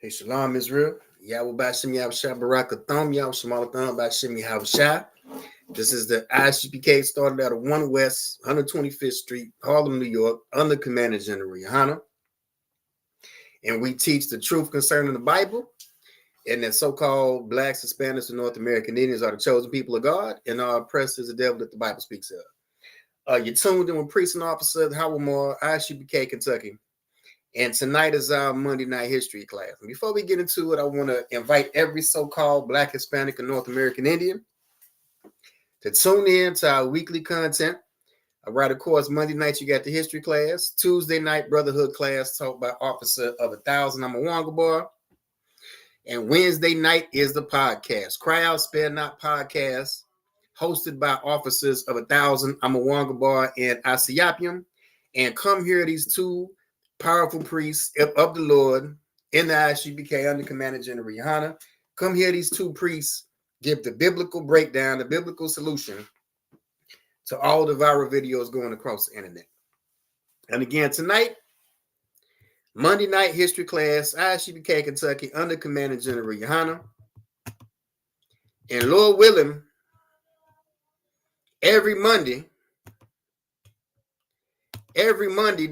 Hey, Shalom, Israel. Yahweh Bashim Yahushua Barakatham, Yahushua Malatham Bashim Yahushua. This is the ISUPK, started out of 1 West, 125th Street, Harlem, New York, under Commander General Yohana. And we teach the truth concerning the Bible. And that so-called blacks, Hispanics, and North American Indians are the chosen people of God, and are oppressed as the devil that the Bible speaks of. You're tuned in with Priest and Officer Howard Moore, ISUPK, Kentucky. And tonight is our Monday night history class. And before we get into it, I want to invite every so-called Black, Hispanic, and North American Indian to tune in to our weekly content. All right, of course, Monday night you got the history class. Tuesday night, Brotherhood class taught by Officer of 1,000, I'm a Wonga boy. And Wednesday night is the podcast, Cry Out, Spare Not podcast, hosted by Officers of 1,000, I'm a Wonga boy, and ISUPK. And come here, these two powerful priests of the Lord in the ISUPK under Commander General Yohana. Come here, these two priests give the biblical breakdown, the biblical solution to all the viral videos going across the internet. And again, tonight, Monday night history class, ISUPK, Kentucky, under Commander General Yohana. And Lord willing, every Monday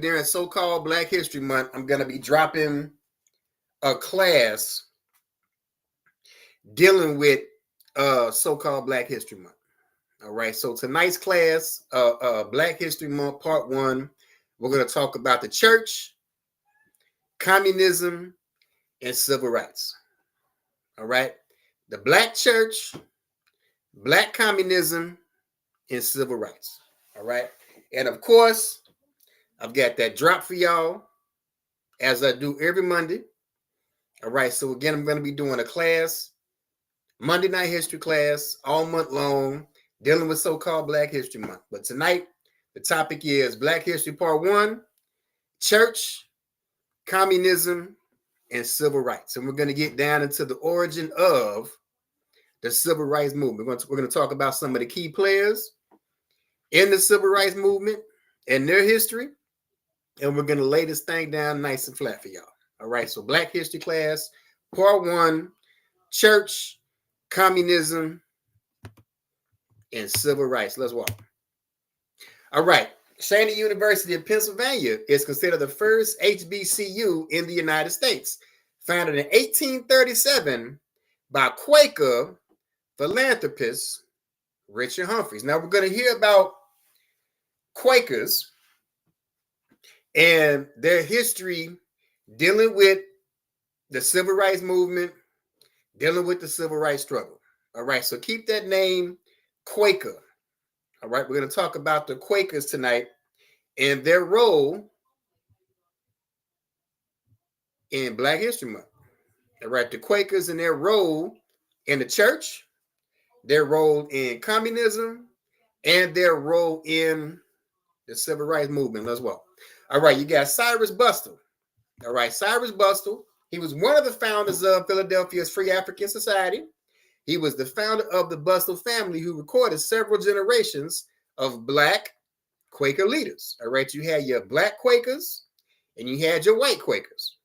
during so-called Black History Month, I'm going to be dropping a class dealing with so-called Black History Month. All right, so tonight's class, Black History Month, Part 1, we're going to talk about the church, communism, and civil rights. All right, the Black church, Black communism, and civil rights. All right, and of course, I've got that drop for y'all as I do every Monday. All right, so again, I'm going to be doing a class, Monday night history class, all month long, dealing with so-called Black History Month. But tonight, the topic is Black History Part 1, church, communism, and civil rights. And we're going to get down into the origin of the civil rights movement. We're going to talk about some of the key players in the civil rights movement and their history. And we're going to lay this thing down nice and flat for y'all. All right, so Black History class, Part 1, church, communism, and civil rights. Let's walk. All right, Shannon University of Pennsylvania is considered the first HBCU in the United States, founded in 1837 by Quaker philanthropist Richard Humphreys. Now we're going to hear about Quakers and their history dealing with the civil rights movement, dealing with the civil rights struggle. All right, so keep that name, Quaker. All right, we're going to talk about the Quakers tonight and their role in Black History Month. All right, the Quakers and their role in the church, their role in communism, and their role in the civil rights movement as well. All right, you got Cyrus Bustle. All right, Cyrus Bustle, he was one of the founders of Philadelphia's Free African Society. He was the founder of the Bustle family, who recorded several generations of Black Quaker leaders. All right, you had your Black Quakers and you had your white Quakers.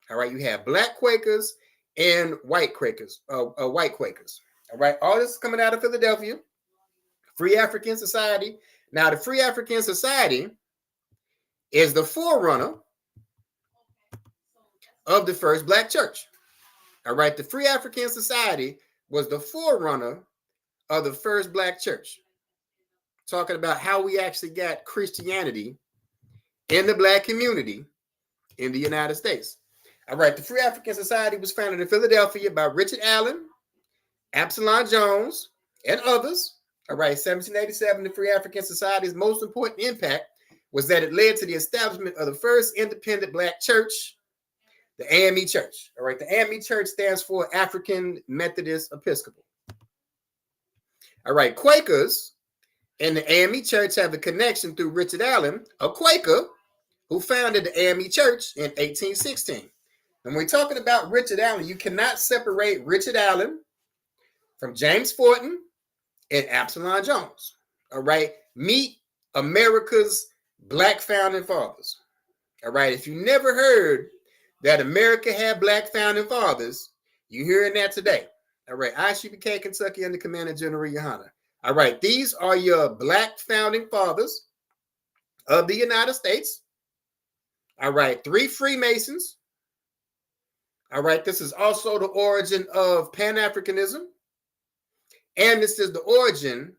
All right, you have Black Quakers and white Quakers. White Quakers. All right, all this is coming out of Philadelphia, Free African Society. Now, the Free African Society is the forerunner of the first Black church. All right, the Free African Society was the forerunner of the first Black church. Talking about how we actually got Christianity in the Black community in the United States. All right, the Free African Society was founded in Philadelphia by Richard Allen, Absalom Jones, and others. All right, 1787, the Free African Society's most important impact was that it led to the establishment of the first independent Black church, the AME Church. All right, the AME Church stands for African Methodist Episcopal. All right, Quakers and the AME Church have a connection through Richard Allen, a Quaker, who founded the AME Church in 1816. And when we're talking about Richard Allen, you cannot separate Richard Allen from James Forten and Absalom Jones. All right, meet America's Black founding fathers. All right, if you never heard that America had black founding fathers, you're hearing that today. All right, ISUPK, Kentucky, under Commander General Yohana. All right, these are your black founding fathers of the United States. All right, 3 Freemasons. All right, this is also the origin of Pan-Africanism. And this is the origin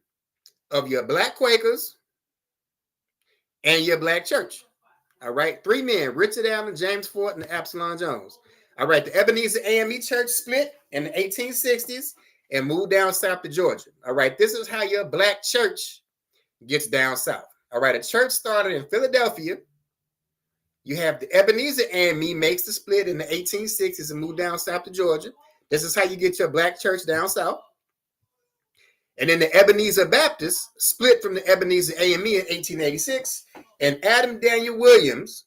of your black Quakers and your black church. All right, 3 men, Richard Allen, James Ford, and Absalom Jones. All right, the Ebenezer AME Church split in the 1860s and moved down south to Georgia. All right, this is how your black church gets down south. All right, a church started in Philadelphia. You have the Ebenezer AME makes the split in the 1860s and moved down south to Georgia. This is how you get your black church down south. And then the Ebenezer Baptist split from the Ebenezer AME in 1886. And Adam Daniel Williams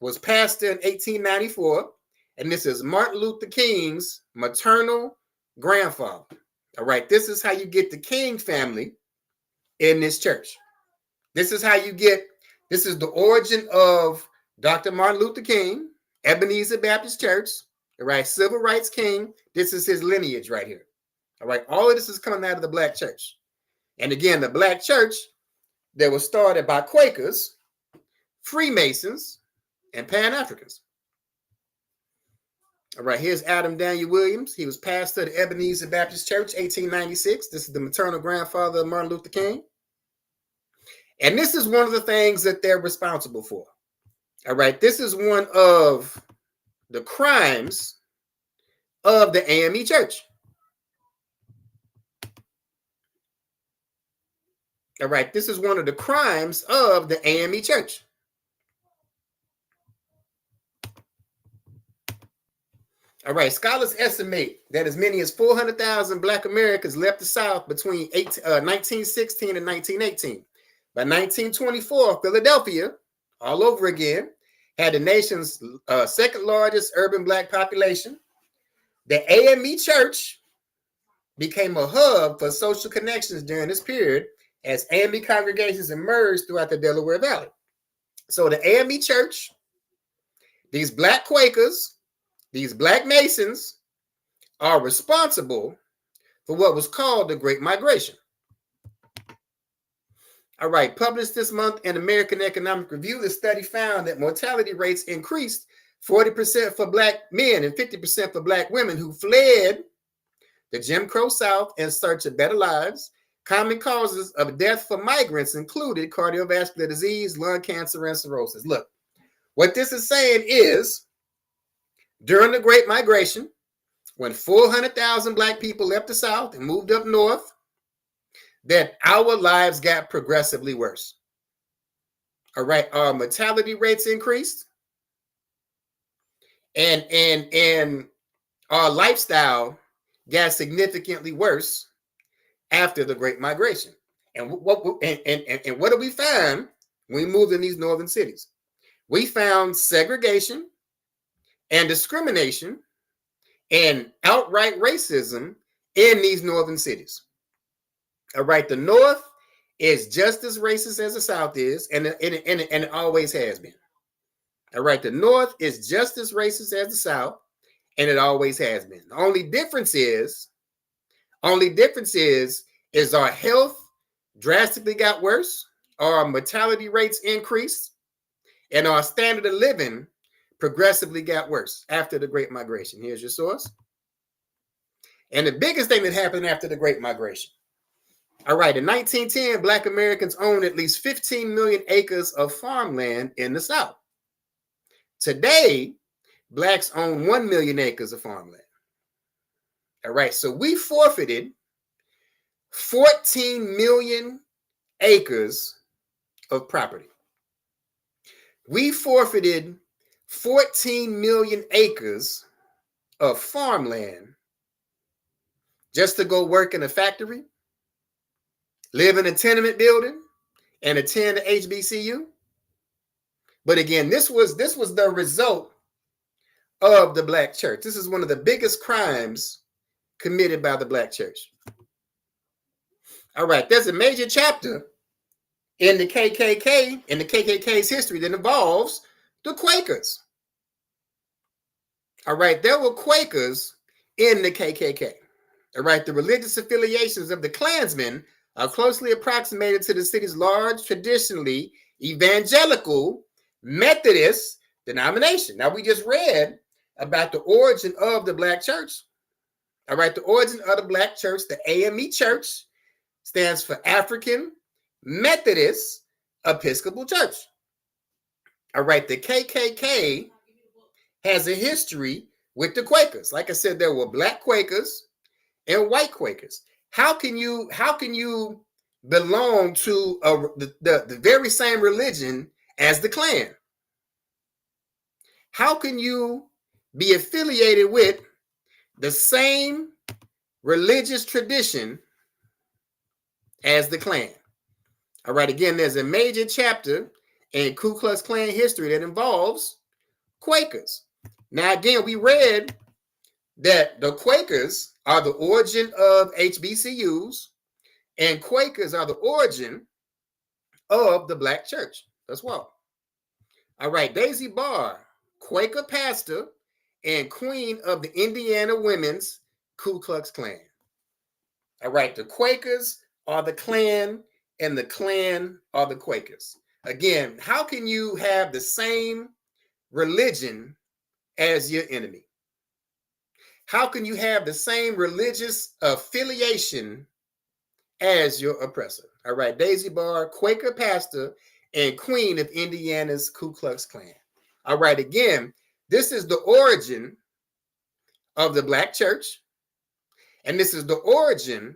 was pastor in 1894. And this is Martin Luther King's maternal grandfather. All right, this is how you get the King family in this church. This is how you get, this is the origin of Dr. Martin Luther King, Ebenezer Baptist Church, all right, civil rights king. This is his lineage right here. All right, all of this is coming out of the black church. And again, the black church that was started by Quakers, Freemasons, and Pan-Africans. All right, here's Adam Daniel Williams. He was pastor of the Ebenezer Baptist Church, 1896. This is the maternal grandfather of Martin Luther King. And this is one of the things that they're responsible for. All right, this is one of the crimes of the AME Church. All right, this is one of the crimes of the AME Church. All right, scholars estimate that as many as 400,000 Black Americans left the South between 1916 and 1918. By 1924, Philadelphia, all over again, had the nation's second largest urban Black population. The AME Church became a hub for social connections during this period as AME congregations emerged throughout the Delaware Valley. So the AME Church, these Black Quakers, these Black Masons are responsible for what was called the Great Migration. All right, published this month in American Economic Review, the study found that mortality rates increased 40% for Black men and 50% for Black women who fled the Jim Crow South in search of better lives. Common causes of death for migrants included cardiovascular disease, lung cancer, and cirrhosis. Look, what this is saying is, during the Great Migration, when 400,000 Black people left the South and moved up north, that our lives got progressively worse. All right, our mortality rates increased, and our lifestyle got significantly worse after the Great Migration. And what do we find when we moved in these northern cities? We found segregation and discrimination and outright racism in these northern cities. All right, the North is just as racist as the South is, and it always has been. All right, the North is just as racist as the South, and it always has been. The only difference is our health drastically got worse, our mortality rates increased, and our standard of living progressively got worse after the Great Migration. Here's your source. And the biggest thing that happened after the Great Migration. All right, in 1910, Black Americans owned at least 15 million acres of farmland in the South. Today, Blacks own 1 million acres of farmland. All right, so we forfeited 14 million acres of property. We forfeited 14 million acres of farmland just to go work in a factory, live in a tenement building, and attend the HBCU. But again, this was the result of the Black church. This is one of the biggest crimes committed by the Black church. All right, there's a major chapter in the KKK, in the KKK's history that involves the Quakers. All right, there were Quakers in the KKK. All right, the religious affiliations of the Klansmen are closely approximated to the city's large, traditionally evangelical Methodist denomination. Now, we just read about the origin of the Black church. All right, the origin of the Black church, the AME church, stands for African Methodist Episcopal Church. All right, the KKK has a history with the Quakers. Like I said, there were Black Quakers and white Quakers. How can you belong to the very same religion as the Klan? How can you be affiliated with the same religious tradition as the Klan? All right, again, there's a major chapter in Ku Klux Klan history that involves Quakers. Now, again, we read that the Quakers are the origin of HBCUs, and Quakers are the origin of the Black church as well. All right, Daisy Barr, Quaker pastor and queen of the Indiana Women's Ku Klux Klan. All right, the Quakers are the Klan, and the Klan are the Quakers. Again, how can you have the same religion as your enemy? How can you have the same religious affiliation as your oppressor? All right, Daisy Barr, Quaker pastor and queen of Indiana's Ku Klux Klan. All right, again, this is the origin of the Black church, and this is the origin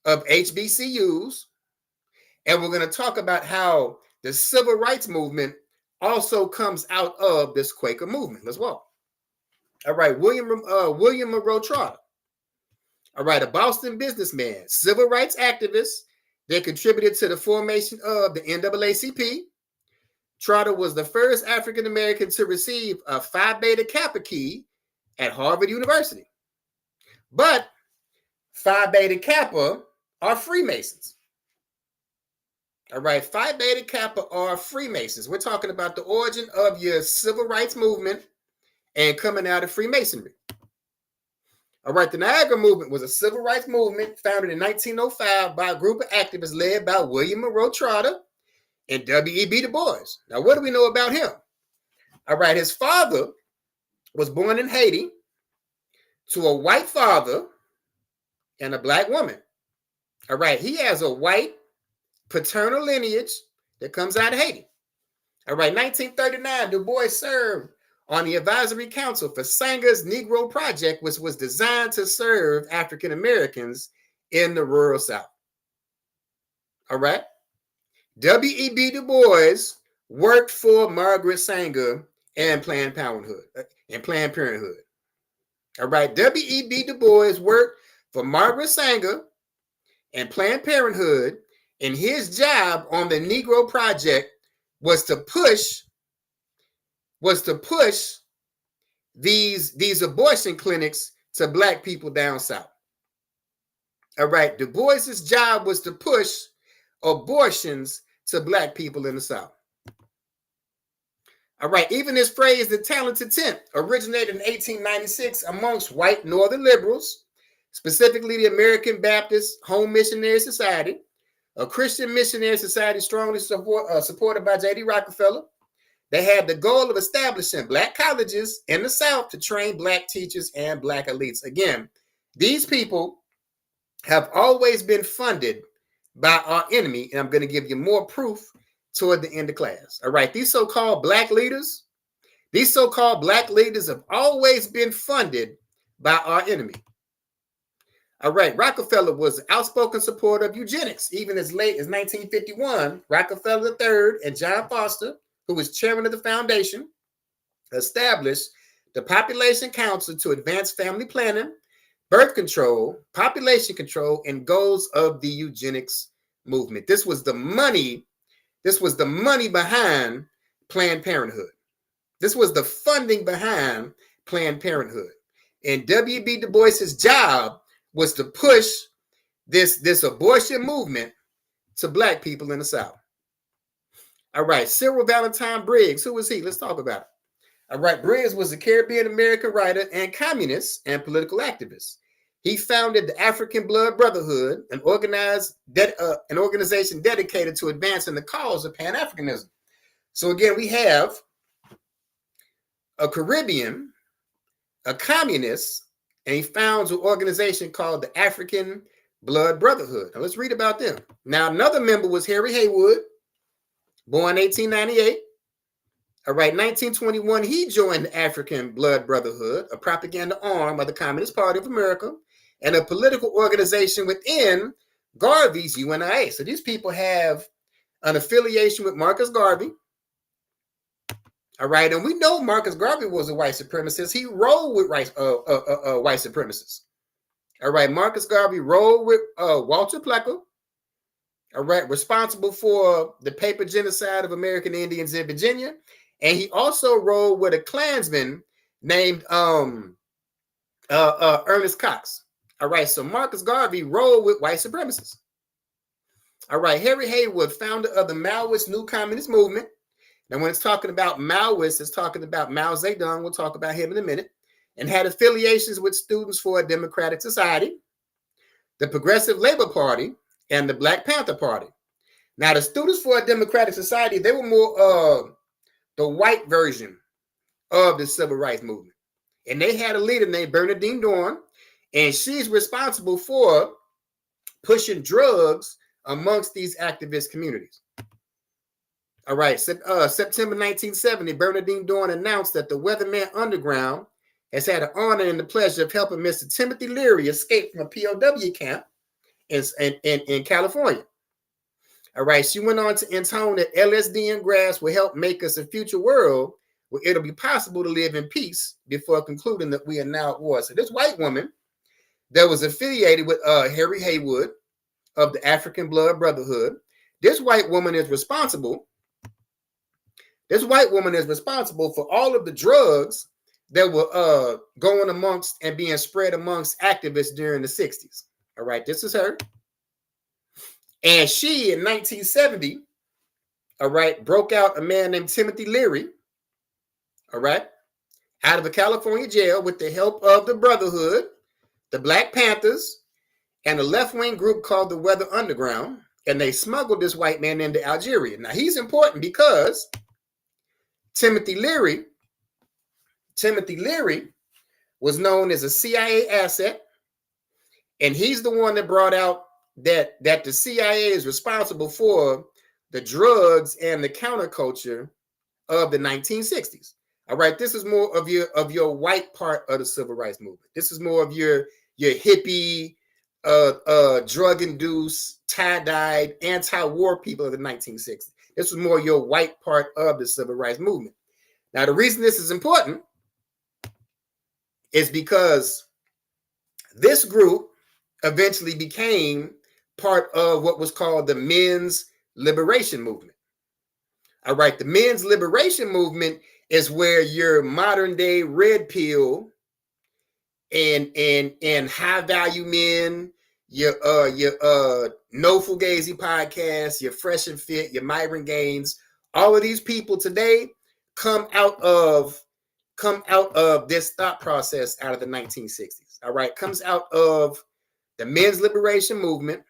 of HBCUs, and we're going to talk about how the civil rights movement also comes out of this Quaker movement as well. All right, William Monroe Trotter. All right, a Boston businessman, civil rights activist that contributed to the formation of the NAACP. Trotter was the first African American to receive a Phi Beta Kappa key at Harvard University. But Phi Beta Kappa are Freemasons. All right, Phi Beta Kappa are Freemasons. We're talking about the origin of your civil rights movement and coming out of Freemasonry. All right, the Niagara Movement was a civil rights movement founded in 1905 by a group of activists led by William Monroe Trotter and W.E.B. Du Bois. Now, what do we know about him? All right, his father was born in Haiti to a white father and a Black woman. All right, he has a white paternal lineage that comes out of Haiti. All right, 1939, Du Bois served on the advisory council for Sanger's Negro Project, which was designed to serve African Americans in the rural South. All right, W.E.B. Du Bois worked for Margaret Sanger and Planned Parenthood. All right, W.E.B. Du Bois worked for Margaret Sanger and Planned Parenthood, and his job on the Negro Project was to push these abortion clinics to Black people down south. All right, Du Bois's job was to push abortions to Black people in the South. All right, even this phrase, the talented tenth, originated in 1896 amongst white Northern liberals, specifically the American Baptist Home Missionary Society, a Christian missionary society strongly supported by J.D. Rockefeller. They had the goal of establishing Black colleges in the South to train Black teachers and Black elites. Again, these people have always been funded by our enemy, and I'm going to give you more proof toward the end of class. All right, these so-called Black leaders have always been funded by our enemy. All right, Rockefeller was an outspoken supporter of eugenics. Even as late as 1951, Rockefeller III and John Foster, who was chairman of the foundation, established the Population Council to advance family planning, birth control, population control, and goals of the eugenics movement. This was the money behind Planned Parenthood. This was the funding behind Planned Parenthood. And W.B. Du Bois's job was to push this abortion movement to Black people in the South. All right, Cyril Valentine Briggs, who was he? Let's talk about it. All right, Briggs was a Caribbean American writer and communist and political activist. He founded the African Blood Brotherhood, an organization dedicated to advancing the cause of Pan-Africanism. So again, we have a Caribbean, a communist, and he founds an organization called the African Blood Brotherhood. Now let's read about them. Now another member was Harry Haywood, born 1898. All right, 1921, he joined the African Blood Brotherhood, a propaganda arm of the Communist Party of America and a political organization within Garvey's UNIA. So these people have an affiliation with Marcus Garvey. All right, and we know Marcus Garvey was a white supremacist. He rolled with white supremacists. All right, Marcus Garvey rolled with Walter Plecker. All right, responsible for the paper genocide of American Indians in Virginia. And he also rolled with a Klansman named Ernest Cox. All right, so Marcus Garvey rolled with white supremacists. All right, Harry Haywood, founder of the Maoist New Communist Movement. Now, when it's talking about Maoists, it's talking about Mao Zedong. We'll talk about him in a minute. And had affiliations with Students for a Democratic Society, the Progressive Labor Party, and the Black Panther Party. Now, the Students for a Democratic Society, they were more the white version of the civil rights movement. And they had a leader named Bernadine Dorn, and she's responsible for pushing drugs amongst these activist communities. All right, September 1970, Bernadine Dorn announced that the Weatherman Underground has had an honor and the pleasure of helping Mr. Timothy Leary escape from a POW camp in California. All right, she went on to intone that LSD and grass will help make us a future world where it'll be possible to live in peace before concluding that we are now at war. So this white woman that was affiliated with Harry Haywood of the African Blood Brotherhood, this white woman is responsible for all of the drugs that were going amongst and being spread amongst activists during the 60s. All right, this is her. And she, in 1970, all right, broke out a man named Timothy Leary, all right, out of a California jail with the help of the Brotherhood, the Black Panthers, and a left-wing group called the Weather Underground, and they smuggled this white man into Algeria. Now, he's important because Timothy Leary was known as a CIA asset, and he's the one that brought out that the CIA is responsible for the drugs and the counterculture of the 1960s. All right, this is more of your white part of the civil rights movement. This is more of your hippie, drug-induced, tie-dyed, anti-war people of the 1960s. This was more your white part of the civil rights movement. Now, the reason this is important is because this group eventually became part of what was called the Men's Liberation Movement. All right, the Men's Liberation Movement is where your modern day red pill and high value men, your No Fugazi podcast, your Fresh and Fit, your Myron Gaines, all of these people today come out of this thought process out of the 1960s. All right, comes out of the Men's Liberation Movement,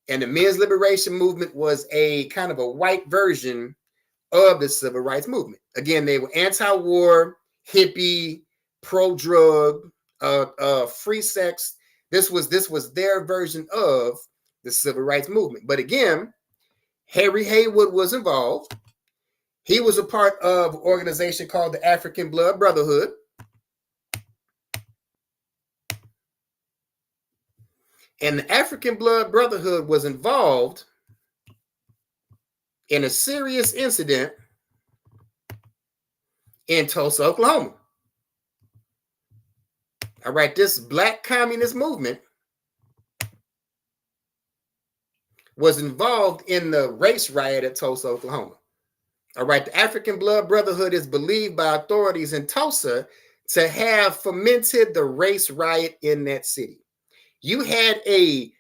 and the Men's Liberation Movement was a kind of a white version of the civil rights movement. Again, they were anti-war, hippie, pro-drug, free sex. This was their version of the civil rights movement. But again, Harry Haywood was involved. He was a part of an organization called the African Blood Brotherhood. And the African Blood Brotherhood was involved in a serious incident in Tulsa, Oklahoma. All right, this Black communist movement was involved in the race riot at Tulsa, Oklahoma. All right, the African Blood Brotherhood is believed by authorities in Tulsa to have fomented the race riot in that city. You had a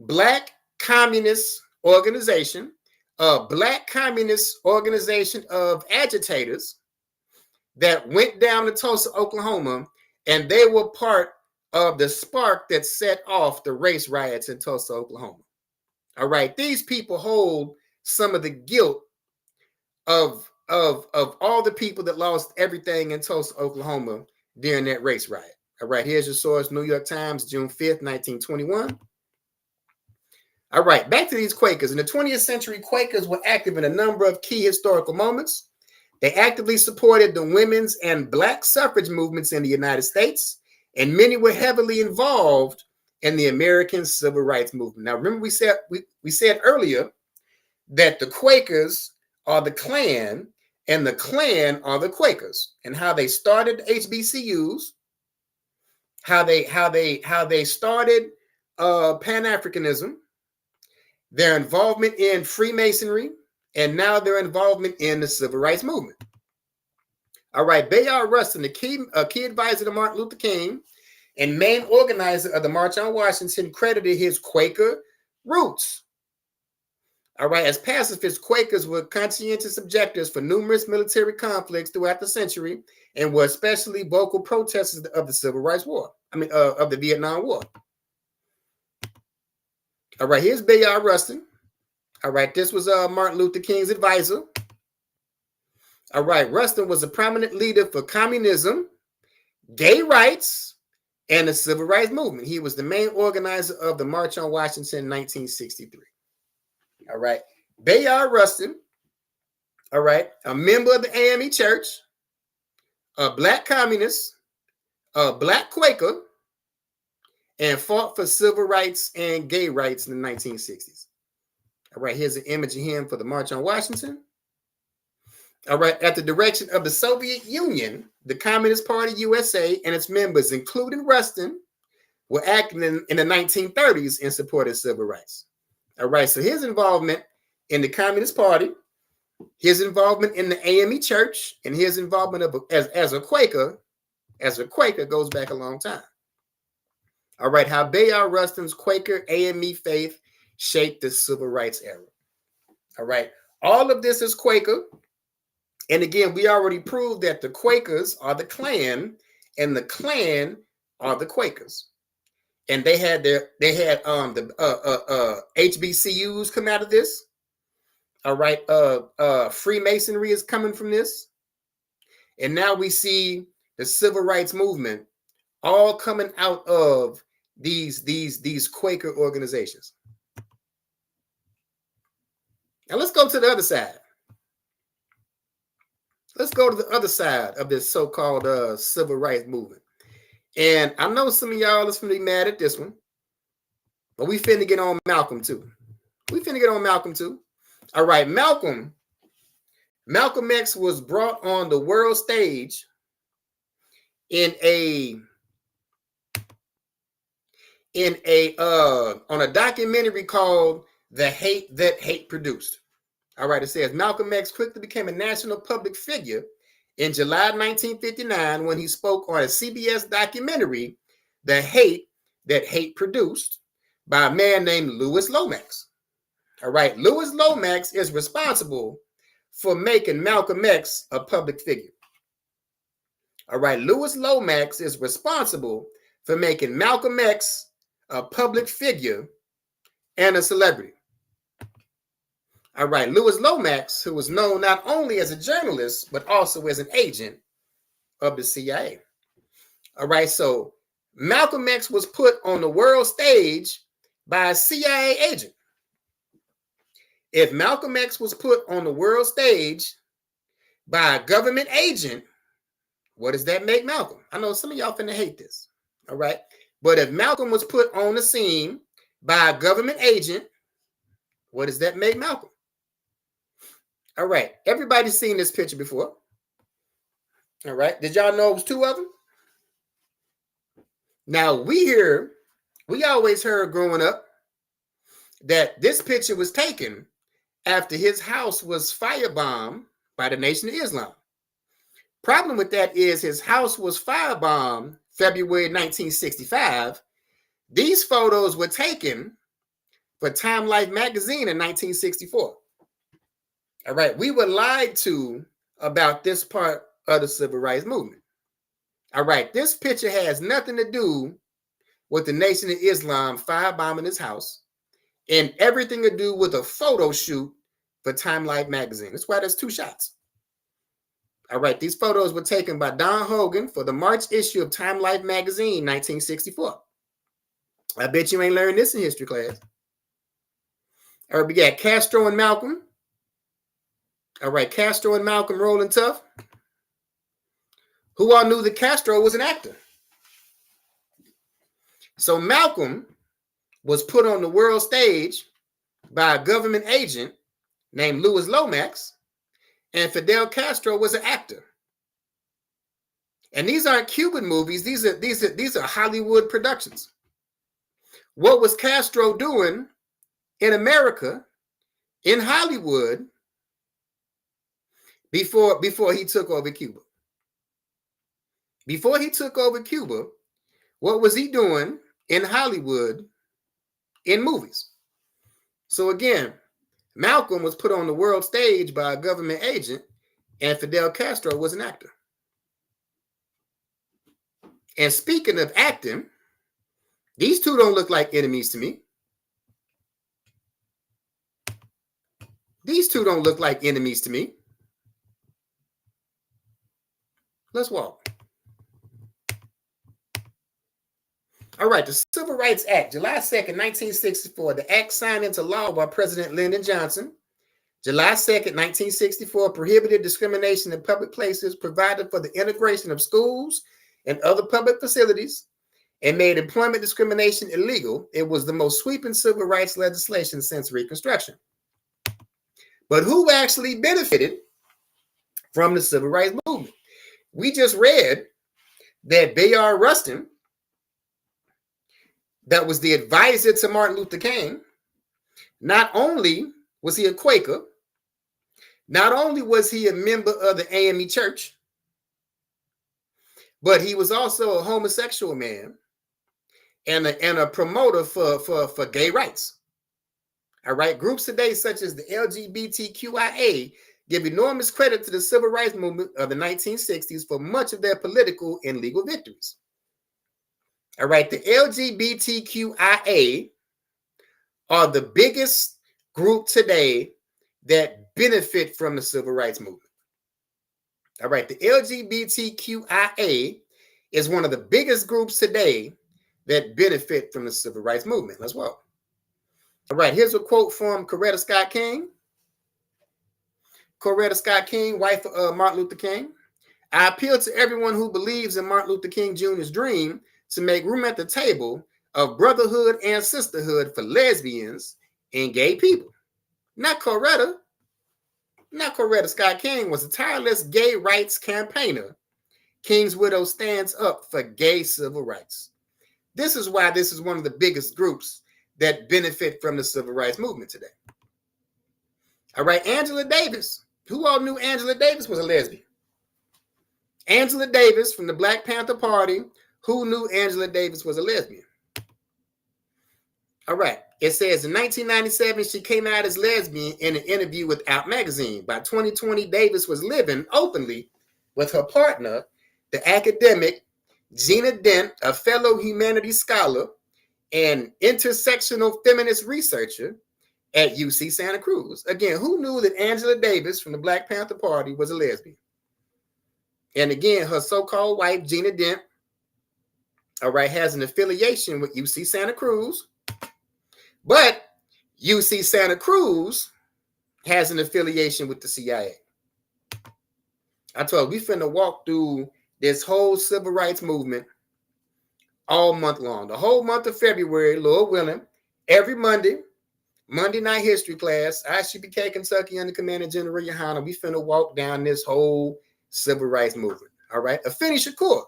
Black communist organization, a Black communist organization of agitators that went down to Tulsa, Oklahoma, and they were part of the spark that set off the race riots in Tulsa, Oklahoma. All right, these people hold some of the guilt of all the people that lost everything in Tulsa, Oklahoma during that race riot. All right, here's your source, New York Times, June 5th, 1921. All right, back to these Quakers. In the 20th century, Quakers were active in a number of key historical moments. They actively supported the women's and Black suffrage movements in the United States, and many were heavily involved in the American Civil Rights Movement. Now, remember we said earlier that the Quakers are the Klan, and the Klan are the Quakers, and how they started HBCUs, how they started Pan-Africanism, their involvement in Freemasonry, and now their involvement in the Civil Rights Movement. All right, Bayard Rustin, the key advisor to Martin Luther King and main organizer of the March on Washington, credited his Quaker roots. All right, as pacifists, Quakers were conscientious objectors for numerous military conflicts throughout the century and were especially vocal protesters of the Civil Rights War. Of the Vietnam War. All right, here's Bayard Rustin. All right, this was Martin Luther King's advisor. All right, Rustin was a prominent leader for communism, gay rights, and the Civil Rights Movement. He was the main organizer of the March on Washington in 1963. All right, Bayard Rustin, all right, a member of the AME Church, a Black communist, a Black Quaker, and fought for civil rights and gay rights in the 1960s. All right, here's an image of him for the March on Washington. All right, at the direction of the Soviet Union, the Communist Party USA and its members, including Rustin, were acting in the 1930s in support of civil rights. All right, so his involvement in the Communist Party, his involvement in the AME Church, and his involvement as a Quaker goes back a long time. All right, how Bayard Rustin's Quaker AME faith shaped the civil rights era. All right, all of this is Quaker. And again, we already proved that the Quakers are the Klan and the Klan are the Quakers. And they had the HBCUs come out of this. All right, Freemasonry is coming from this. And now we see the civil rights movement all coming out of these Quaker organizations. Now let's go to the other side. Let's go to the other side of this so-called civil rights movement. And I know some of y'all is finna be mad at this one, but we finna get on Malcolm too. All right, Malcolm X was brought on the world stage on a documentary called The Hate That Hate Produced. All right, it says Malcolm X quickly became a national public figure in July 1959 when he spoke on a CBS documentary, The Hate That Hate Produced, by a man named Louis Lomax. All right, Louis Lomax is responsible for making Malcolm X a public figure. All right, Louis Lomax is responsible for making Malcolm X a public figure and a celebrity. All right, Louis Lomax, who was known not only as a journalist, but also as an agent of the CIA. All right, so Malcolm X was put on the world stage by a CIA agent. If Malcolm X was put on the world stage by a government agent, what does that make Malcolm? I know some of y'all finna hate this, all right? But if Malcolm was put on the scene by a government agent, what does that make Malcolm? All right, everybody's seen this picture before. All right, did y'all know it was two of them? Now, we always heard growing up that this picture was taken after his house was firebombed by the Nation of Islam. Problem with that is his house was firebombed February 1965. These photos were taken for Time Life magazine in 1964. All right, we were lied to about this part of the civil rights movement. All right, this picture has nothing to do with the Nation of Islam firebombing his house and everything to do with a photo shoot for Time Life magazine. That's why there's two shots. All right, these photos were taken by Don Hogan for the March issue of Time Life magazine, 1964. I bet you ain't learned this in history class. All right, we got Castro and Malcolm. All right, Castro and Malcolm rolling tough. Who all knew that Castro was an actor? So Malcolm was put on the world stage by a government agent named Louis Lomax, and Fidel Castro was an actor. And these aren't Cuban movies; these are Hollywood productions. What was Castro doing in America, in Hollywood, before he took over Cuba? Before he took over Cuba, what was he doing in Hollywood in movies? So again, Malcolm was put on the world stage by a government agent, and Fidel Castro was an actor. And speaking of acting, these two don't look like enemies to me. These two don't look like enemies to me. Let's walk. All right, the Civil Rights Act, July 2nd, 1964. The act signed into law by President Lyndon Johnson. July 2nd, 1964, prohibited discrimination in public places, provided for the integration of schools and other public facilities, and made employment discrimination illegal. It was the most sweeping civil rights legislation since Reconstruction. But who actually benefited from the civil rights movement? We just read that Bayard Rustin, that was the advisor to Martin Luther King, not only was he a Quaker, not only was he a member of the AME Church, but he was also a homosexual man and a promoter for gay rights. All right, groups today such as the LGBTQIA give enormous credit to the civil rights movement of the 1960s for much of their political and legal victories. All right, the LGBTQIA are the biggest group today that benefit from the civil rights movement. All right, the LGBTQIA is one of the biggest groups today that benefit from the civil rights movement. Let's walk. All right, here's a quote from Coretta Scott King. Coretta Scott King, wife of Martin Luther King. I appeal to everyone who believes in Martin Luther King Jr.'s dream to make room at the table of brotherhood and sisterhood for lesbians and gay people. Not Coretta Scott King was a tireless gay rights campaigner. King's widow stands up for gay civil rights. This is why this is one of the biggest groups that benefit from the civil rights movement today. All right, Angela Davis. Who all knew Angela Davis was a lesbian? Angela Davis from the Black Panther Party. Who knew Angela Davis was a lesbian? All right. It says in 1997, she came out as lesbian in an interview with Out Magazine. By 2020, Davis was living openly with her partner, the academic Gina Dent, a fellow humanities scholar and intersectional feminist researcher at UC Santa Cruz. Again, who knew that Angela Davis from the Black Panther Party was a lesbian? And again, her so-called wife, Gina Dent, all right, has an affiliation with UC Santa Cruz, but UC Santa Cruz has an affiliation with the CIA. I told you, we finna walk through this whole civil rights movement all month long. The whole month of February, Lord willing, every Monday night history class, ISUPK Kentucky under Commander General Yohana, we finna walk down this whole civil rights movement. All right, Afeni Shakur,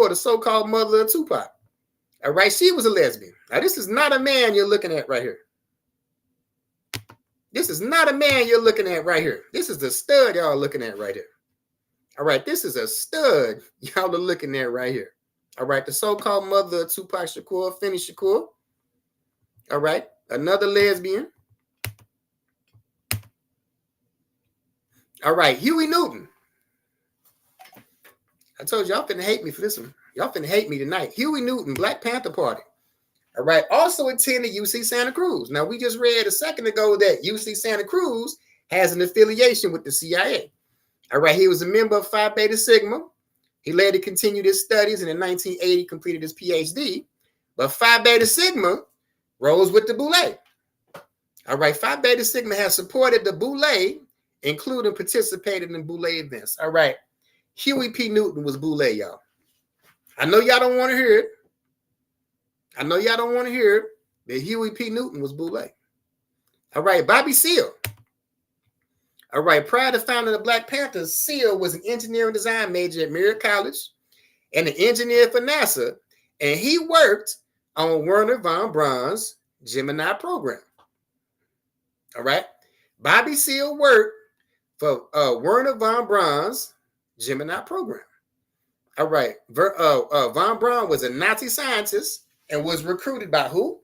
the so-called mother of Tupac. All right, she was a lesbian. Now, this is not a man you're looking at right here. This is not a man you're looking at right here. This is the stud y'all looking at right here. All right, this is a stud y'all are looking at right here. All right, the so-called mother of Tupac Shakur, Afeni Shakur. All right, another lesbian. All right, Huey Newton. I told y'all finna hate me for this one. Y'all finna hate me tonight. Huey Newton, Black Panther Party. All right. Also attended UC Santa Cruz. Now, we just read a second ago that UC Santa Cruz has an affiliation with the CIA. All right. He was a member of Phi Beta Sigma. He later continued his studies and in 1980 completed his PhD. But Phi Beta Sigma rose with the Boule. All right. Phi Beta Sigma has supported the Boule, including participated in Boule events. All right. Huey P. Newton was Boule, y'all. I know y'all don't want to hear it. That Huey P. Newton was Boule. All right, Bobby Seale. All right, prior to founding the Black Panthers, Seale was an engineering design major at Merritt College and an engineer for NASA, and he worked on Werner von Braun's Gemini program. All right, Bobby Seale worked for Werner von Braun's Gemini program. All right, von Braun was a Nazi scientist and was recruited by who?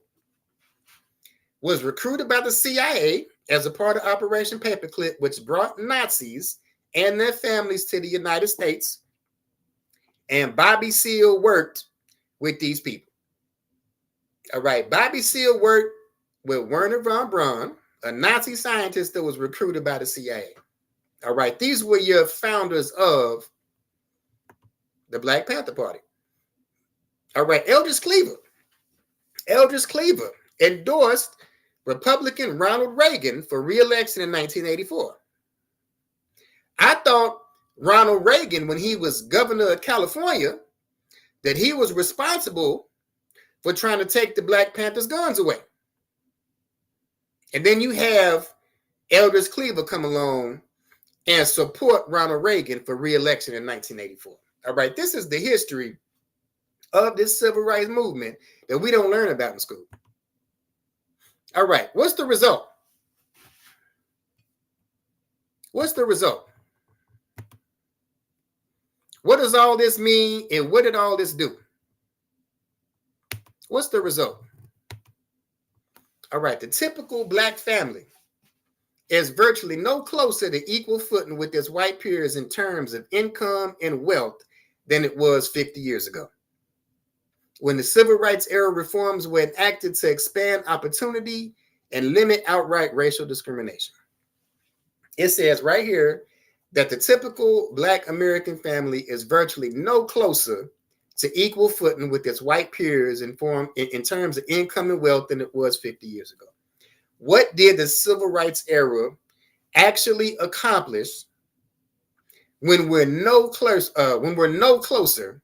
Was recruited by the CIA as a part of Operation Paperclip, which brought Nazis and their families to the United States. And Bobby Seale worked with these people. All right, Bobby Seale worked with Werner von Braun, a Nazi scientist that was recruited by the CIA. All right, these were your founders of the Black Panther Party. All right, Eldridge Cleaver endorsed Republican Ronald Reagan for re-election in 1984. I thought Ronald Reagan, when he was governor of California, that he was responsible for trying to take the Black Panthers' guns away. And then you have Eldridge Cleaver come along and support Ronald Reagan for re-election in 1984. All right, this is the history of this civil rights movement that we don't learn about in school. All right, what's the result? What's the result? What does all this mean and what did all this do? What's the result? All right, the typical Black family is virtually no closer to equal footing with its white peers in terms of income and wealth than it was 50 years ago, when the civil rights era reforms were enacted to expand opportunity and limit outright racial discrimination. It says right here that the typical Black American family is virtually no closer to equal footing with its white peers in terms of income and wealth than it was 50 years ago. What did the civil rights era actually accomplish when we're no closer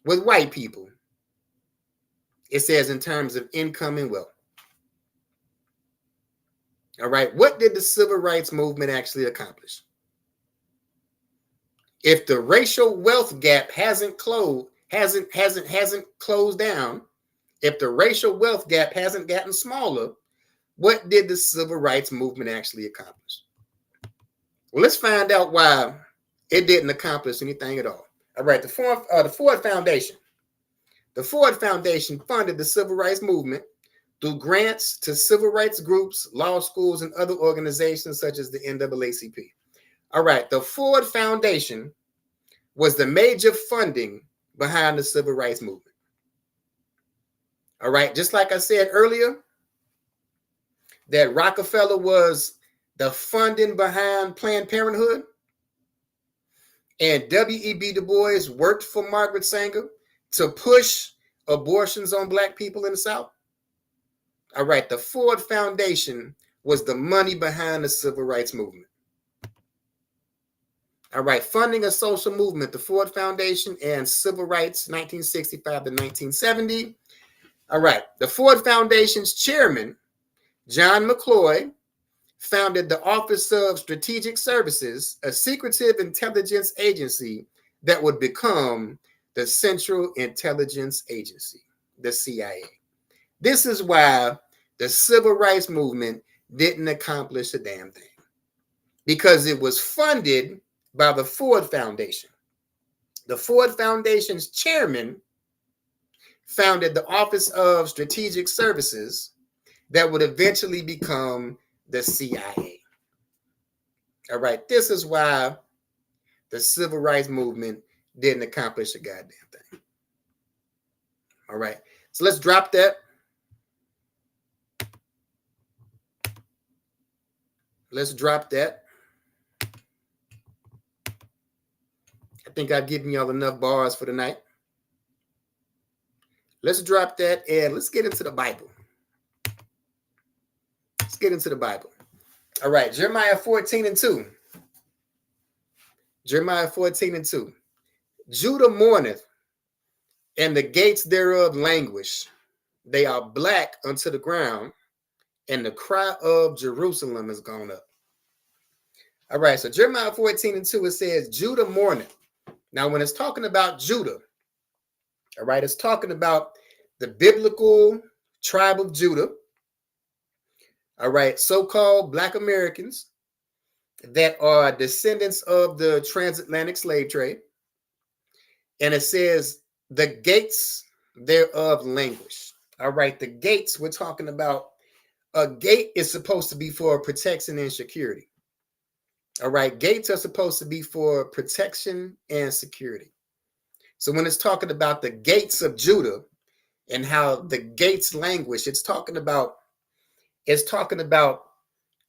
with white people? It says in terms of income and wealth. All right, what did the civil rights movement actually accomplish? If the racial wealth gap hasn't closed down, if the racial wealth gap hasn't gotten smaller, what did the civil rights movement actually accomplish? Well, let's find out why it didn't accomplish anything at all. All right, the Ford Foundation. The Ford Foundation funded the civil rights movement through grants to civil rights groups, law schools, and other organizations such as the NAACP. All right, the Ford Foundation was the major funding behind the civil rights movement. All right, just like I said earlier, that Rockefeller was the funding behind Planned Parenthood, and W.E.B. Du Bois worked for Margaret Sanger to push abortions on Black people in the South. All right, the Ford Foundation was the money behind the civil rights movement. All right, funding a social movement, the Ford Foundation and civil rights, 1965 to 1970. All right, the Ford Foundation's chairman, John McCloy, founded the Office of Strategic Services, a secretive intelligence agency that would become the Central Intelligence Agency, the CIA. This is why the civil rights movement didn't accomplish a damn thing, because it was funded by the Ford Foundation. The Ford Foundation's chairman founded the Office of Strategic Services that would eventually become the CIA. All right, this is why the civil rights movement didn't accomplish a goddamn thing. All right. So let's drop that. Let's drop that. I think I've given y'all enough bars for tonight. Let's drop that and let's get into the Bible. Let's get into the Bible. All right. Jeremiah 14:2. Jeremiah 14:2. Judah mourneth, and the gates thereof languish. They are black unto the ground, and the cry of Jerusalem is gone up. All right, so Jeremiah 14:2, it says, Judah mourneth. Now, when it's talking about Judah, all right, it's talking about the biblical tribe of Judah, all right, so-called Black Americans that are descendants of the transatlantic slave trade. And it says, the gates thereof languish. All right, the gates, we're talking about, a gate is supposed to be for protection and security. All right, gates are supposed to be for protection and security. So when it's talking about the gates of Judah and how the gates languish, it's talking about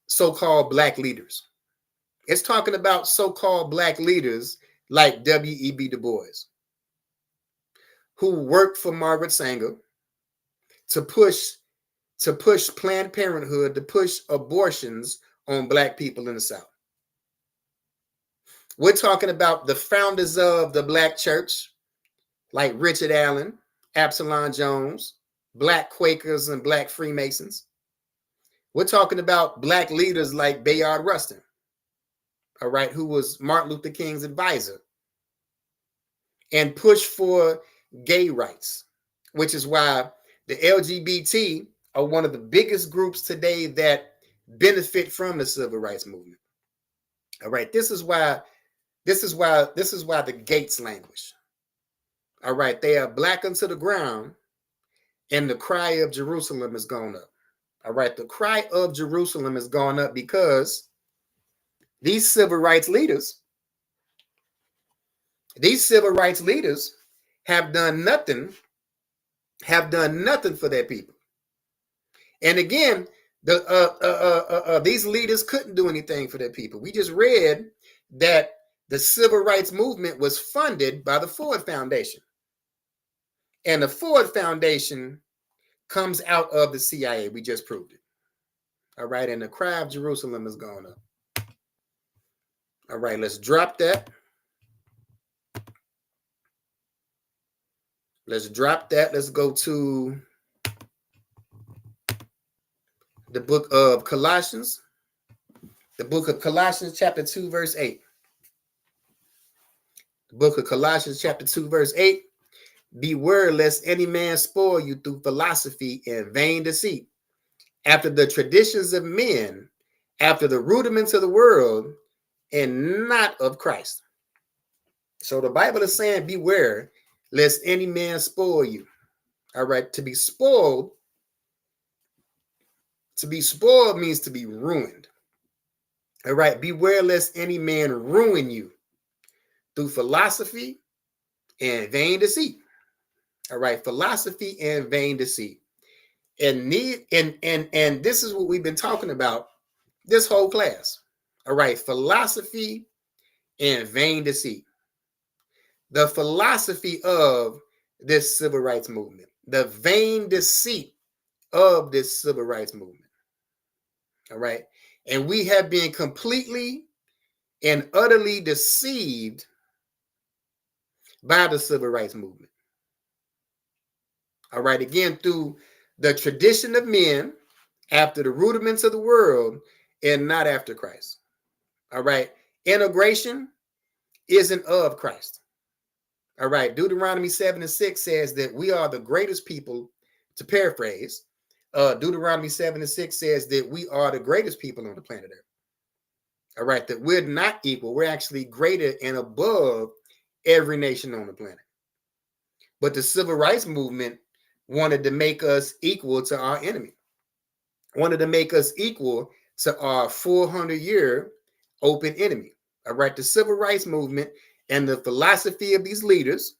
so-called Black leaders. It's talking about so-called Black leaders like W.E.B. Du Bois, who worked for Margaret Sanger to push Planned Parenthood, to push abortions on Black people in the South. We're talking about the founders of the Black church, like Richard Allen, Absalom Jones, Black Quakers, and Black Freemasons. We're talking about Black leaders like Bayard Rustin, all right, who was Martin Luther King's advisor and pushed for gay rights, which is why the LGBT are one of the biggest groups today that benefit from the civil rights movement. All right, this is why the gates languish. All right, they are black unto the ground, and the cry of Jerusalem is gone up. All right, the cry of Jerusalem is gone up because these civil rights leaders have done nothing for their people. And again, these leaders couldn't do anything for their people. We just read that the civil rights movement was funded by the Ford Foundation. And the Ford Foundation comes out of the CIA. We just proved it. All right, and the cry of Jerusalem is going up. All right, let's drop that. Let's drop that. Let's go to the book of Colossians. The book of Colossians chapter 2, verse 8. The book of Colossians chapter 2, verse 8. Beware lest any man spoil you through philosophy and vain deceit, after the traditions of men, after the rudiments of the world, and not of Christ. So the Bible is saying, beware lest any man spoil you. All right, to be spoiled means to be ruined. All right, beware lest any man ruin you through philosophy and vain deceit. All right, philosophy and vain deceit. And this is what we've been talking about this whole class. All right, philosophy and vain deceit. The philosophy of this civil rights movement, the vain deceit of this civil rights movement. All right, and we have been completely and utterly deceived by the civil rights movement. All right, again, through the tradition of men, after the rudiments of the world, and not after Christ. All right, integration isn't of Christ. All right, Deuteronomy 7:6 says that we are the greatest people, to paraphrase. Deuteronomy 7:6 says that we are the greatest people on the planet Earth. All right, that we're not equal. We're actually greater and above every nation on the planet. But the civil rights movement wanted to make us equal to our enemy, wanted to make us equal to our 400-year open enemy. All right, the civil rights movement And the philosophy of these leaders,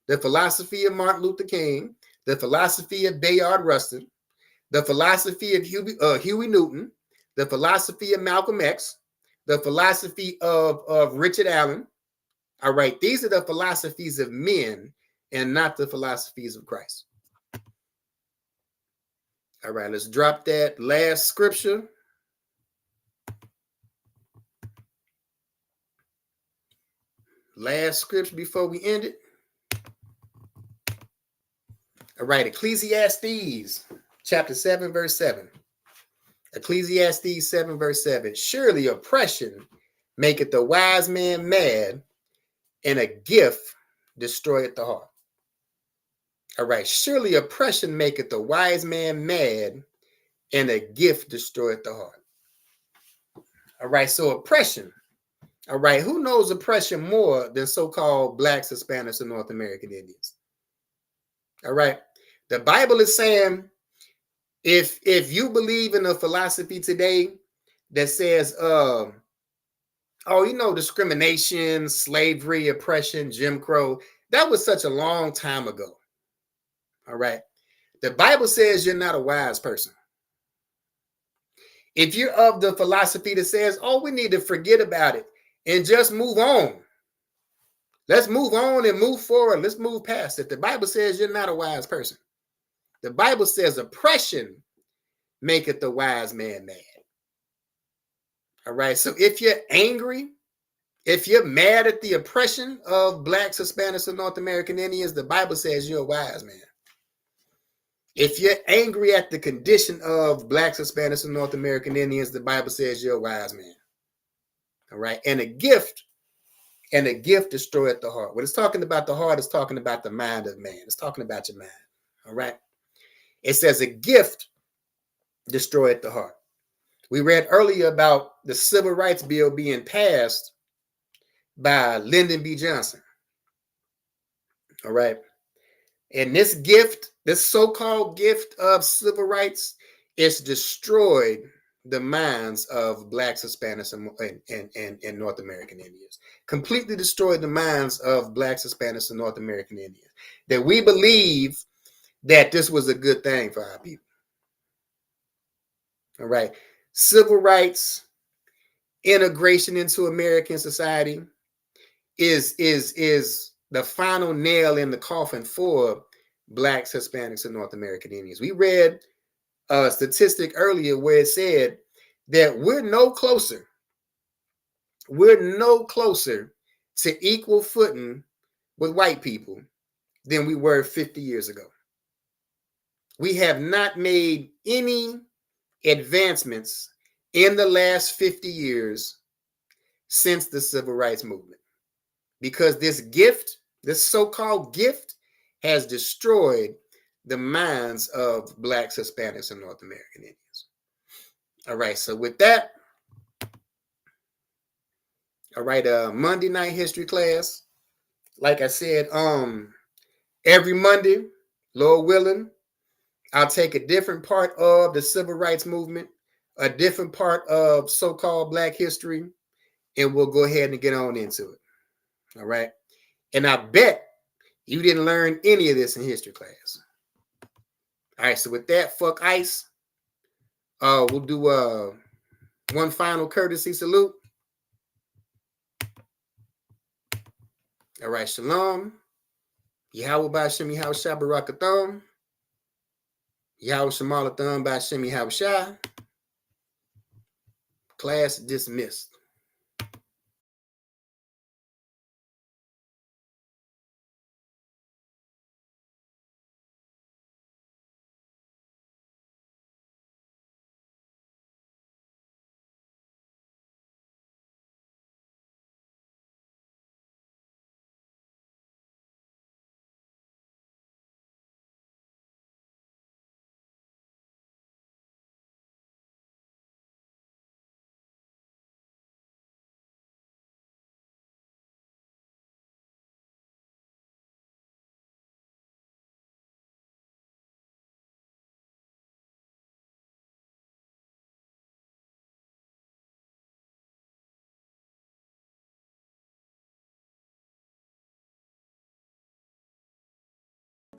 the philosophy of Martin Luther King, the philosophy of Bayard Rustin, the philosophy of Huey Newton, the philosophy of Malcolm X, the philosophy of Richard Allen. All right, these are the philosophies of men and not the philosophies of Christ. All right, let's drop that last scripture. Last scripture before we end it. All right, Ecclesiastes chapter 7, verse 7. Ecclesiastes 7, verse 7. Surely oppression maketh the wise man mad, and a gift destroyeth the heart. All right, surely oppression maketh the wise man mad, and a gift destroyeth the heart. All right, so oppression. All right, who knows oppression more than so-called Blacks, Hispanics, and North American Indians? All right, the Bible is saying if you believe in a philosophy today that says, discrimination, slavery, oppression, Jim Crow, that was such a long time ago. All right, the Bible says you're not a wise person. If you're of the philosophy that says, oh, we need to forget about it and just move on. Let's move on and move forward. Let's move past it. The Bible says you're not a wise person. The Bible says oppression maketh the wise man mad. All right. So if you're angry, if you're mad at the oppression of Blacks, Hispanics, and North American Indians, the Bible says you're a wise man. If you're angry at the condition of Blacks, Hispanics, and North American Indians, the Bible says you're a wise man. All right. And a gift destroyeth the heart. When it's talking about the heart, it's talking about the mind of man. It's talking about your mind. All right. It says a gift destroyeth the heart. We read earlier about the Civil Rights Bill being passed by Lyndon B. Johnson. All right. And this gift, this so-called gift of civil rights, is destroyed the minds of Blacks, Hispanics, and North American Indians. Completely destroyed the minds of Blacks, Hispanics, and North American Indians. That we believe that this was a good thing for our people. All right. Civil rights, integration into American society is the final nail in the coffin for Blacks, Hispanics, and North American Indians. We read a statistic earlier where it said that we're no closer to equal footing with white people than we were 50 years ago. We have not made any advancements in the last 50 years since the Civil Rights Movement, because this so-called gift, has destroyed the minds of Blacks, Hispanics, and North American Indians. All right, so with that, all right, Monday night history class. Like I said, every Monday, Lord willing, I'll take a different part of the civil rights movement, a different part of so-called Black history, and we'll go ahead and get on into it. All right. And I bet you didn't learn any of this in history class. All right. So with that, fuck ICE. We'll do one final courtesy salute. All right. Shalom. Yahweh Ba'Shem Yahweh Shah Barakathon. Yahweh Shemalathon Ba'Shem Yahweh Shah. Class dismissed.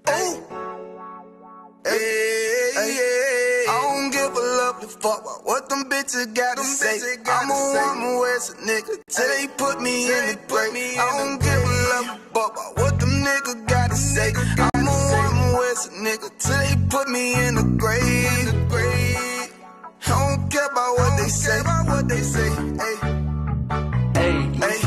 I don't give a lovely fuck about what them bitches gotta say. I'm a West nigga till they put me in the grave. I don't give a lovely fuck about what them niggas gotta say. I'm a West nigga till they put me in the grave. I don't care about what they say. Hey.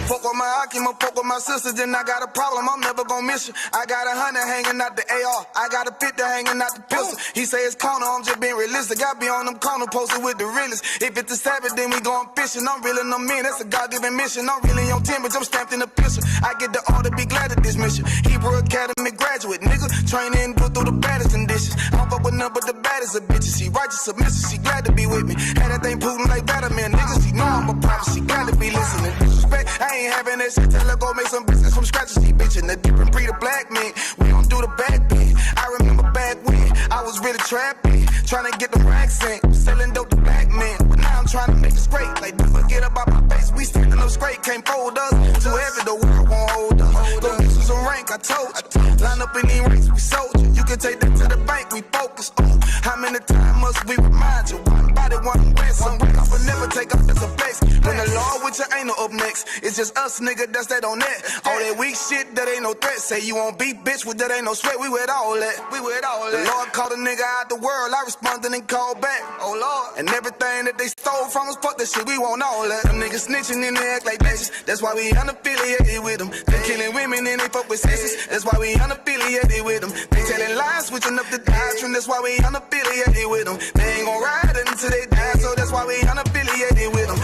Fuck with my Akima, fuck with my sisters, then I got a problem, I'm never gonna miss you. I got 100 hanging out the AR, I got a 50 hanging out the pistol. He say it's corner, I'm just being realistic. I be on them corner posted with the realest. If it's the Sabbath, then we going fishing. I'm reeling them in, that's a God-given mission. I'm really on 10, but I'm stamped in the pistol. I get the order, be glad at this mission. Hebrew Academy graduate, nigga. Training, go through the baddest conditions. I don't fuck with none but the baddest of bitches. She righteous, submissive, she glad to be with me. Had that thing Putin like Batman, nigga. She know I'm a prophet, she glad to be listening. Disrespect, I ain't having that shit. Tell her go make some business from scratch. She bitchin' the different breed of black men. We don't do the back bend. I remember back when I was really trapping, trying to get the racks in, selling dope to black men. But now I'm trying to make it straight. Like, don't forget about my face. We standing up straight, can't fold us. Too heavy, the world won't hold us. Go get some rank, I told you. Line up in these ranks, we soldier. You can take that to the bank, we focus. Oh, how many times must we remind you? One body, one way, some break off, but never take off, that's a flex. When the law with you ain't no up next, it's just us, nigga, that's that on that. All that weak shit, that ain't no threat. Say you won't beat, bitch, with that ain't no sweat. We with all that. The Lord called a nigga out the world, I responded and called back. Oh Lord, and everything that they stole from us, fuck that shit, we want all that. Them niggas snitching and they act like bitches. That's why we unaffiliated with them. They killing women and they fuck with sisters. That's why we unaffiliated with them. They telling lies, switching up the doctrine. That's why we unaffiliated with them. They ain't gon' ride until they die, so that's why we unaffiliated with them.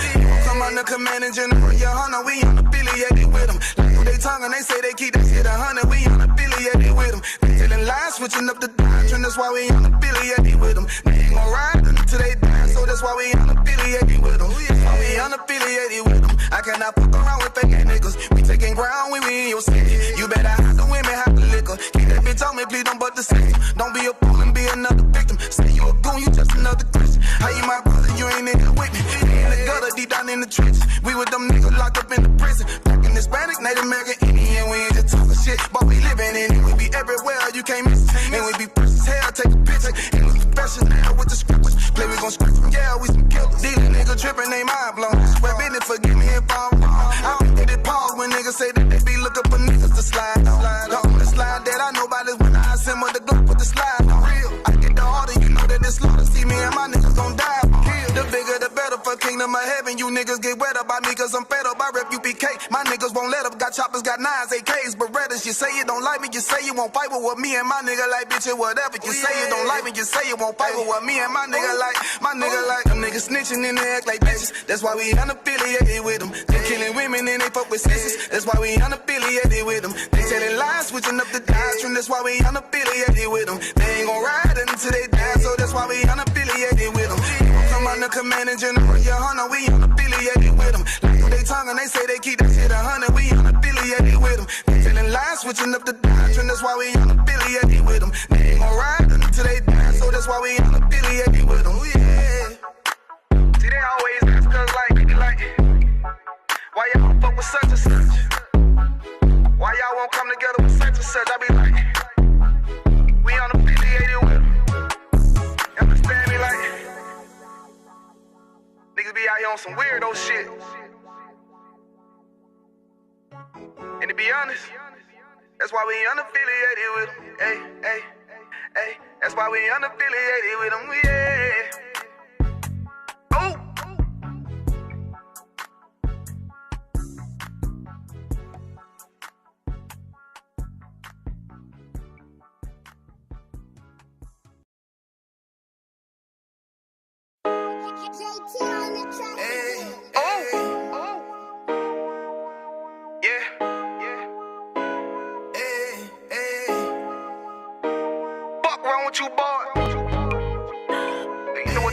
Come under command and general, your honor, we unaffiliated with them. Like they tongue and they say they keep that shit 100, we unaffiliated with them. They telling lies, switching up the doctrine. That's why we unaffiliated with them. They ain't gon' ride until they die, so that's why we unaffiliated with them. That's why we unaffiliated with them. I cannot fuck around with fake niggas. We taking ground when we in your city. You better hide the women, hide the liquor. Keep that bitch on me, please don't butt the system. Don't be a fool and be another victim. Say you a goon, you just another Christian. How you my brother, you ain't in here with me. We in the gutter, deep down in the trenches. We with them niggas locked up in the prison. Black and Hispanic, Native American, Indian. We ain't just talking shit, but we living in it. We be everywhere, you can't miss it. And we be fresh as hell, take a picture. And we professional with the scriptures. Play, we gon' scream, yeah, we some killers. These niggas tripping, they mind blown. Swear business, forgive me if I'm wrong. I don't get it pause when niggas say that they be looking for niggas to slide on. The slide that I know about is when I assemble the Glock with the slide on. Real, I get the order, you know that it's slaughter. See me and my niggas gon' die. The bigger the better for kingdom of heaven. You niggas get wet up by me cause I'm fed up. I rep UPK. My niggas won't let up. Got choppers, got nines, AKs, Berettas. You say you don't like me, you say you won't fight with what me and my nigga like, bitch, it whatever. You say you don't like me, you say you won't fight with what me and my nigga like. My nigga like them niggas snitching and they act like bitches. That's why we unaffiliated with them. They killing women and they fuck with sisters. That's why we unaffiliated with them. They telling lies, switching up the doctrine. That's why we unaffiliated with them. They ain't gon' ride until they die, so that's why we unaffiliated with them. Come under command and general, your honor, we unaffiliated with them. Like they tongue and they say they keep that shit 100, we unaffiliated with them. They telling lies, switching up the doctrine. That's why we unaffiliated with them. They ain't gon' ride until they die, so that's why we unaffiliated with them. Yeah. See, they always ask us like, why y'all fuck with such and such? Why y'all won't come together with such and such? I be like, we unaffiliated with them. You understand me? Like, niggas be out here on some weirdo shit. And to be honest, that's why we unaffiliated with them. Hey, that's why we unaffiliated with them. Yeah. Oh. Fuck wrong with you, boy? You know what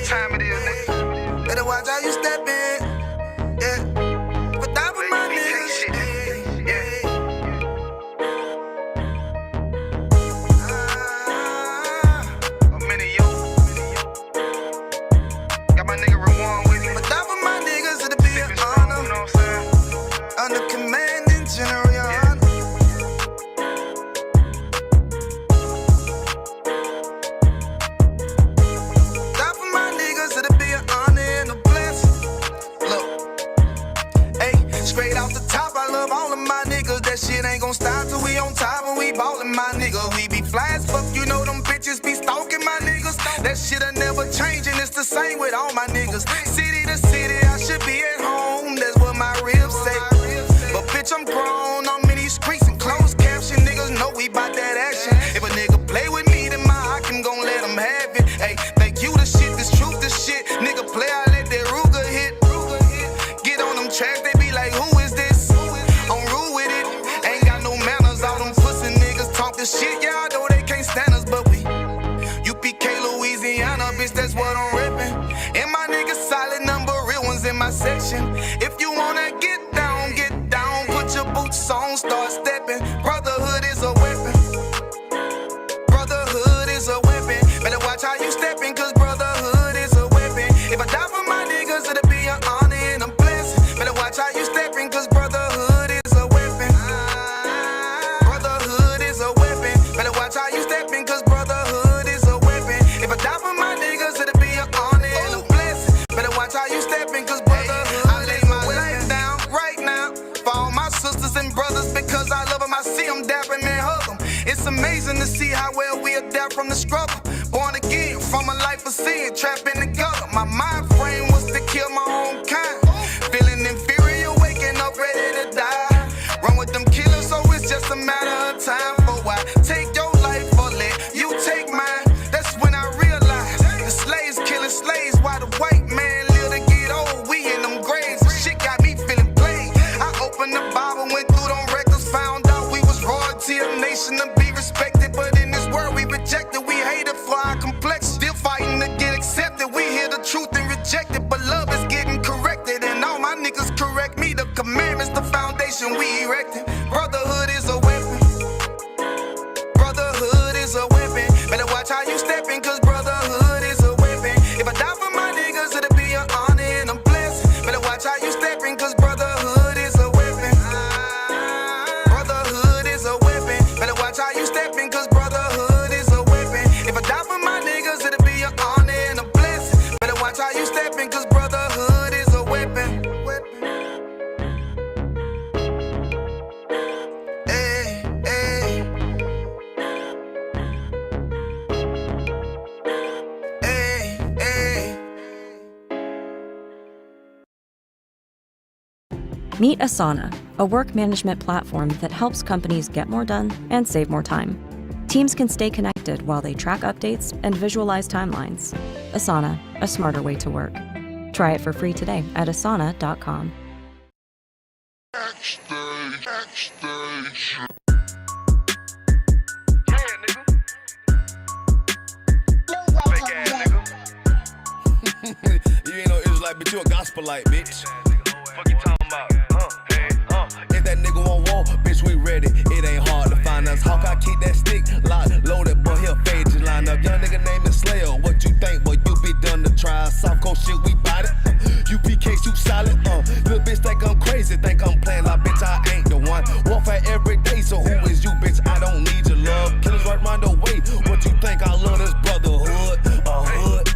off the top, I love all of my niggas. That shit ain't gon' stop till we on top and we ballin', my nigga. We be fly as fuck, you know them bitches be stalking my niggas. That shit'll never change and it's the same with all my niggas. City to city, I should be at home, that's what my ribs say. But bitch, I'm grown, I'm in these streets and closed caption. Niggas know we bout that action. If a nigga play with me, then my Hakim gon' let him have it. Hey, think you the shit, this truth the shit. Nigga play, I let that Ruger hit. Get on them tracks, they be like, who is this? I'm rude with it, ain't got no manners. All them pussy niggas talk the shit, yeah, I know they can't stand us, but we UPK, Louisiana, bitch, that's what I'm reppin'. And my niggas solid, number real ones in my section. If you wanna get down, put your boots on, start steppin'. Brotherhood is a weapon. Brotherhood is a weapon. Better watch how you steppin', cause brotherhood is a weapon. If I die for my niggas, it'll be an honor and a blessing. Better watch how you steppin', cause brotherhood is a weapon. Brotherhood is a weapon. Better watch how you steppin', cause brotherhood is a weapon. If I die for my niggas, it'll be an honor and a blessing. Better watch how you steppin', cause brotherhood I lay my life down right now for all my sisters and brothers, because I love them. I see them dapping and hug them. It's amazing to see how well we adapt from the struggle. Born again from a life of sin, trapped in the gutter. My mind frame was to kill my own kind. Feeling inferior, waking up ready to die. Run with them killers, so it's just a matter of time. For why take your life or let you take mine? That's when I realized the slaves killing slaves while the white man live to get old. We in them graves, the shit got me feeling played. I opened the Bible, went through them records, found out we was royalty, a nation to be respected. But in this world we rejected, we hated for our complex. Still fighting to get accepted. We hear the truth and reject it, but love is getting corrected. And all my niggas correct me. The commandments, the foundation we erected. Brotherhood is a weapon. Brotherhood is a weapon. Better watch how you steppin', cause brotherhood is a weapon. If I die for my niggas, it'll be an honor and a blessing. Better watch how you steppin', cause brotherhood is a weapon. Brotherhood is a weapon. Better watch how you steppin', cause brotherhood is a weapon. If I die for my niggas, it'll be an honor and a blessing. Better watch how you steppin', cause brotherhood is a weapon. Hey, hey. Hey, hey. Meet Asana, a work management platform that helps companies get more done and save more time. Teams can stay connected while they track updates and visualize timelines. Asana, a smarter way to work. Try it for free today at asana.com. You ain't no Israelite, but you a gospelite, bitch. Fuck you talking about? If that nigga won't walk, bitch, we ready. It ain't hard to find us. Hawk, I keep that stick locked, loaded, boy, he'll fade just line up. Young nigga name is Slayer. What you think, boy? You be done to try. Soft coast shit, we bout it. UPK, shoot solid. Little bitch think I'm crazy, think I'm playing like bitch, I ain't the one. Warfare every day, so who is you, bitch? I don't need your love. Killers right round the way. What you think? I love this brotherhood, a hood.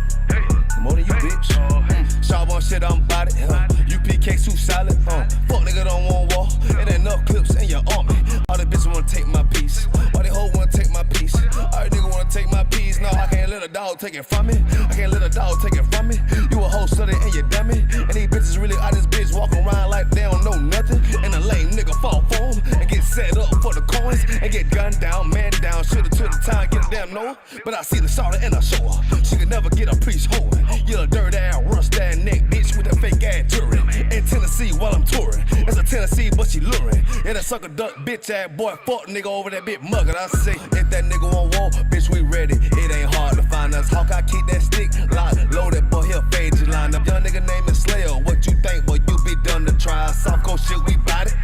More than you, bitch. Sharp on shit, I'm bout it. UPK, shoot solid. Fuck nigga don't want war. It ain't enough clips in your army. All the bitches wanna take my piece. All they hoes wanna take my piece. All the niggas wanna take my piece. No, I can't let a dog take it from me. I can't let a dog take it from me. You a hoe study and you dummy. And these bitches really out this bitch walking around like they don't know nothing. And a lame nigga fall for them and get set up for the coins and get gunned down, man down. Shoulda took the time, get a damn no. But I see the shawty and I show her. She could never get a priest holding. You a dirt ass, rust ass neck bitch with a fake ass jewelry. In Tennessee while I'm touring. It's a Tennessee, but she luring. Yeah, that sucker duck bitch ass boy, fuck nigga over that bit mugger. I say, if that nigga won't walk, bitch, we ready. It ain't hard to find us. Hawk, I keep that stick locked, loaded, boy, he'll fade just line up. Young nigga name is Slayer. What you think, boy? You be done to try. Soft coast shit, we bout it.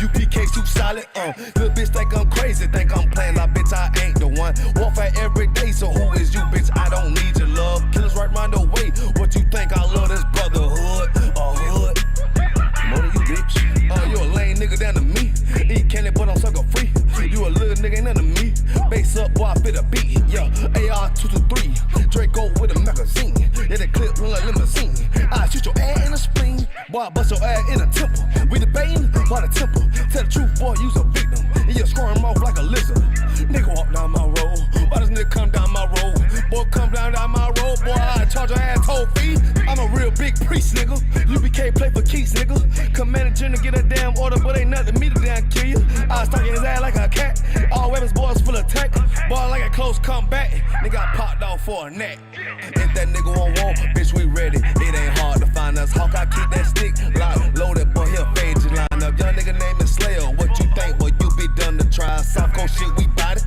UPK, shoot solid. Little bitch think I'm crazy, think I'm playing like bitch, I ain't the one. Warfare every day, so who is you, bitch? I don't need your love. Killers right round the way. What you think? I love this brotherhood, a hood. More than you, bitch. You a lame nigga down to me. Eat candy, but I'm sucker free. You a little nigga, ain't nothing to me. Base up, boy, I fit a beat. Yeah, AR-223. Draco with a magazine. Yeah, that clip run like limousine. I shoot your ass in the spleen. Boy, I bust your ass in a temple. We debating by the temple. Tell the truth, boy, you's a victim. And you're squirming off like a lizard. Nigga walk down my road. Why does nigga come down my road? Boy, come down my road. Boy, I charge your ass toll fee. I'm a real big priest, nigga. UPK play for keys, nigga. Commanding general get a damn order, but ain't nothing me to damn kill you. I stuck in his ass like a cat. All weapons, boys full of tech. Boy, like a close combat. Nigga, I popped off for a neck. If that nigga won't walk, bitch, we ready. It ain't hard to find us. Hawk, I keep that stick locked, loaded, boy, he'll fade you line up. Young nigga named Slayer. What you think, boy? You be done to try. South Coast shit, we bout it.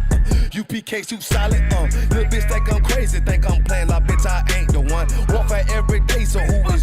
UPK shoot solid. Little bitch think I'm crazy, think I'm playing like bitch, I ain't the one. Warfare every day, so who is